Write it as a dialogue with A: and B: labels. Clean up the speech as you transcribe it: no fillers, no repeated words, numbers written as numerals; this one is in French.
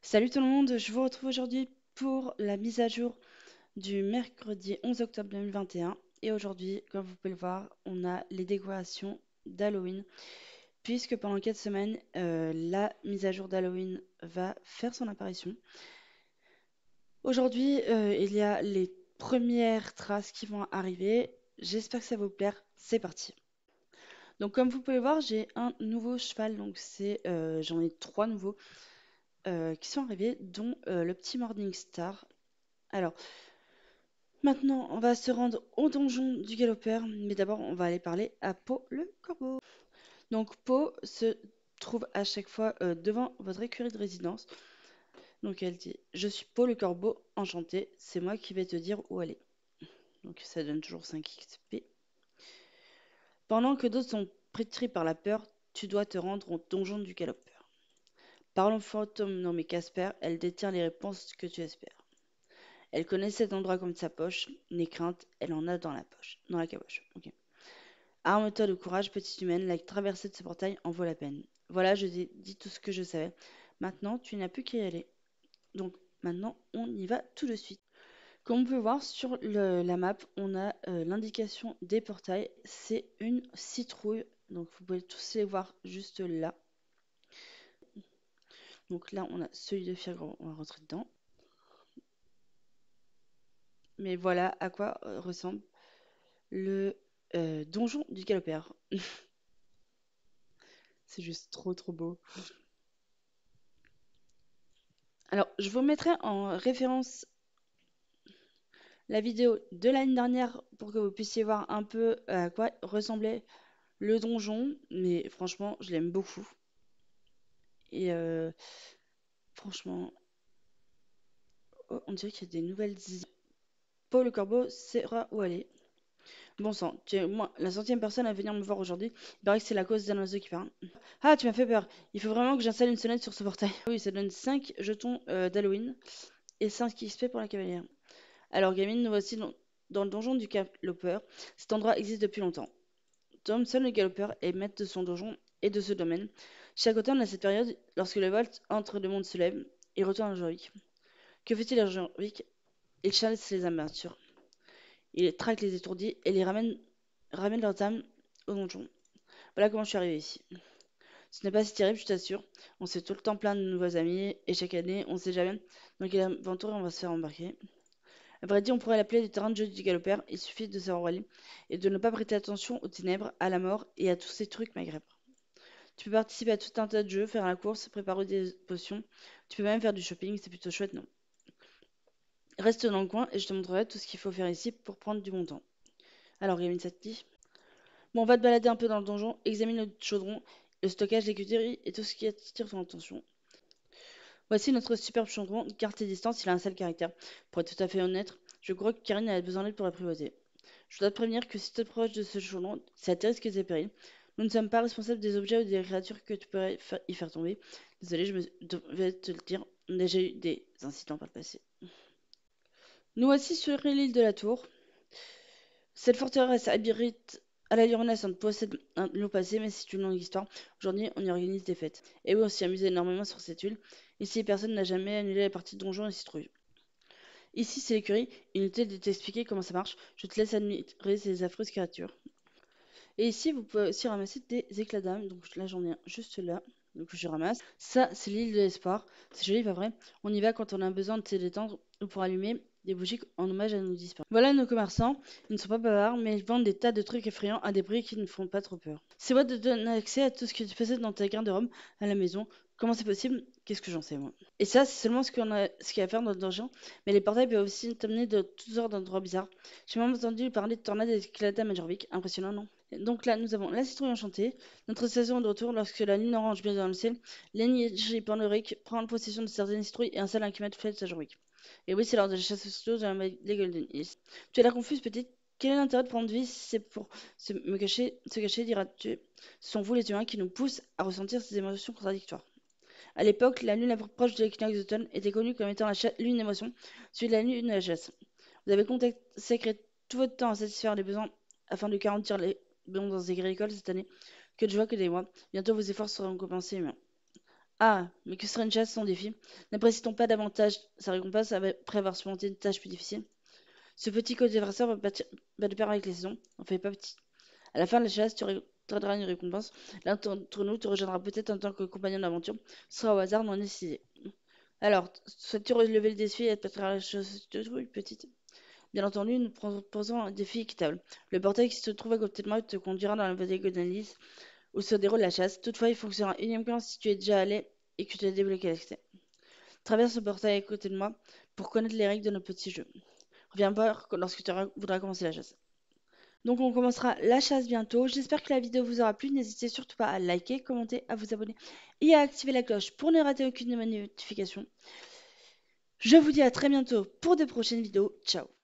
A: Salut tout le monde, je vous retrouve aujourd'hui pour la mise à jour du mercredi 11 octobre 2021. Et aujourd'hui, comme vous pouvez le voir, on a les décorations d'Halloween, puisque pendant 4 semaines, la mise à jour d'Halloween va faire son apparition. Aujourd'hui, il y a les premières traces qui vont arriver. J'espère que ça va vous plaire. C'est parti. Donc comme vous pouvez le voir, j'ai un nouveau cheval, donc j'en ai trois nouveaux qui sont arrivés, dont le petit Morning Star. Alors, maintenant, on va se rendre au donjon du galopeur, mais d'abord, on va aller parler à Po le corbeau. Donc, Po se trouve à chaque fois devant votre écurie de résidence. Donc, elle dit: Je suis Po le corbeau, enchanté, c'est moi qui vais te dire où aller. Donc, ça donne toujours 5 XP. Pendant que d'autres sont pétris par la peur, tu dois te rendre au donjon du galopeur. Parlons fantôme nommé Casper, elle détient les réponses que tu espères. Elle connaît cet endroit comme sa poche, n'aie crainte, elle en a dans la poche, dans la caboche. Ok. Arme-toi de courage, petite humaine, la traversée de ce portail en vaut la peine. Voilà, je t'ai dit tout ce que je savais. Maintenant, tu n'as plus qu'à y aller. Donc, maintenant, on y va tout de suite. Comme on peut voir sur la map, on a l'indication des portails. C'est une citrouille. Donc, vous pouvez tous les voir juste là. Donc là, on a celui de Fiagre, on va rentrer dedans. Mais voilà à quoi ressemble le donjon du galopeur. C'est juste trop trop beau. Alors, je vous mettrai en référence la vidéo de l'année dernière pour que vous puissiez voir un peu à quoi ressemblait le donjon. Mais franchement, je l'aime beaucoup. Et franchement, oh, on dirait qu'il y a des nouvelles idées. Paul le Corbeau saura où aller. Bon sang, tu es moi, la centième personne à venir me voir aujourd'hui. Il paraît que c'est la cause d'un oiseau qui parle. Ah, tu m'as fait peur. Il faut vraiment que j'installe une sonnette sur ce portail. Oui, ça donne 5 jetons d'Halloween et 5 XP pour la cavalière. Alors, gamine, nous voici dans le donjon du galopeur. Cet endroit existe depuis longtemps. Thomson le galopeur est maître de son donjon et de ce domaine. Chaque automne, à cette période, lorsque le Volt entre le monde se lève, il retourne à Jorvik. Que fait-il à Jorvik? Il chasse les amateurs. Il traque les étourdis et ramène leurs âmes au donjon. Voilà comment je suis arrivé ici. Ce n'est pas si terrible, je t'assure. On s'est tout le temps plein de nouveaux amis et chaque année, on ne sait jamais dans quelle aventure on va se faire embarquer. À vrai dire, on pourrait l'appeler le terrain de jeu du galopeur. Il suffit de savoir où aller et de ne pas prêter attention aux ténèbres, à la mort et à tous ces trucs m'agrippent. Tu peux participer à tout un tas de jeux, faire la course, préparer des potions. Tu peux même faire du shopping, c'est plutôt chouette, non? Reste dans le coin et je te montrerai tout ce qu'il faut faire ici pour prendre du bon temps. Alors, Gamine, ça te dit? Bon, on va te balader un peu dans le donjon, examine le chaudron, le stockage, l'écurie et tout ce qui attire ton attention. Voici notre superbe chaudron, carte et distance, il a un sale caractère. Pour être tout à fait honnête, je crois que Karine a besoin d'aide pour l'apprivoiser. Je dois te prévenir que si tu t'approches de ce chaudron, c'est à tes risques et périls. Nous ne sommes pas responsables des objets ou des créatures que tu pourrais y faire tomber. Désolé, devais te le dire, on a déjà eu des incidents par le passé. Nous voici sur l'île de la Tour. Cette forteresse abrite à la Renaissance possède un long passé, mais c'est une longue histoire. Aujourd'hui, on y organise des fêtes. Et oui, on s'y amuse énormément sur cette île. Ici, personne n'a jamais annulé la partie de donjon et citrouille. Ici, c'est l'écurie. Inutile de t'expliquer comment ça marche. Je te laisse admirer ces affreuses créatures. Et ici, vous pouvez aussi ramasser des éclats d'âme. Donc là, j'en ai un juste là. Donc je ramasse. Ça, c'est l'île de l'espoir. C'est joli, pas vrai? On y va quand on a besoin de se détendre ou pour allumer des bougies en hommage à nos disparus. Voilà nos commerçants. Ils ne sont pas bavards, mais ils vendent des tas de trucs effrayants à des prix qui ne font pas trop peur. C'est vrai de te donner accès à tout ce que tu possèdes dans ta garde-robe à la maison. Comment c'est possible? Qu'est-ce que j'en sais, moi? Et ça, c'est seulement ce qu'il y a à faire dans le donjon. Mais les portails peuvent aussi t'amener de toutes sortes d'endroits bizarres. J'ai même entendu parler de tornades et d'éclats à Majorvik. Impressionnant, non? Donc là, nous avons la citrouille enchantée. Notre saison est de retour lorsque la lune orange brille dans le ciel. L'énergie panorique prend possession de certaines citrouilles et installe un climat de fête à Jorvik. Et oui, c'est lors de la chasse aux studios de les Golden Hills. Tu as l'air confuse, petite. Quel est l'intérêt de prendre vie si c'est pour se cacher, diras-tu? Ce sont vous les humains qui nous poussent à ressentir ces émotions contradictoires. À l'époque, la lune la plus proche de l'équinoxe d'automne était connue comme étant la lune d'émotion, suivie de la lune de la chasse. Vous avez consacré tout votre temps à satisfaire les besoins afin de garantir les bons dans agricoles cette année. Que de joie, que des mois. Bientôt vos efforts seront récompensés, humains. Ah, mais que serait une chasse sans défi? N'apprécie-t-on pas davantage sa récompense après avoir surmonté une tâche plus difficile? Ce petit code adversaire va de pair avec les saisons. On fait pas petit. À la fin de la chasse, tu récolteras une récompense. L'un d'entre nous te rejoindra peut-être en tant que compagnon d'aventure. Ce sera au hasard, non décidé. Alors, souhaites-tu relever le défi et te mettre à la chasse de trouille, petite? Bien entendu, nous proposons un défi équitable. Le portail qui se trouve à côté de moi te conduira dans la bodega d'analyse où se déroule la chasse. Toutefois, il fonctionnera uniquement si tu es déjà allé et que tu as débloqué l'accès. Traverse le portail à côté de moi pour connaître les règles de notre petit jeu. Reviens voir lorsque tu voudras commencer la chasse. Donc on commencera la chasse bientôt. J'espère que la vidéo vous aura plu. N'hésitez surtout pas à liker, commenter, à vous abonner et à activer la cloche pour ne rater aucune de mes notifications. Je vous dis à très bientôt pour de prochaines vidéos. Ciao.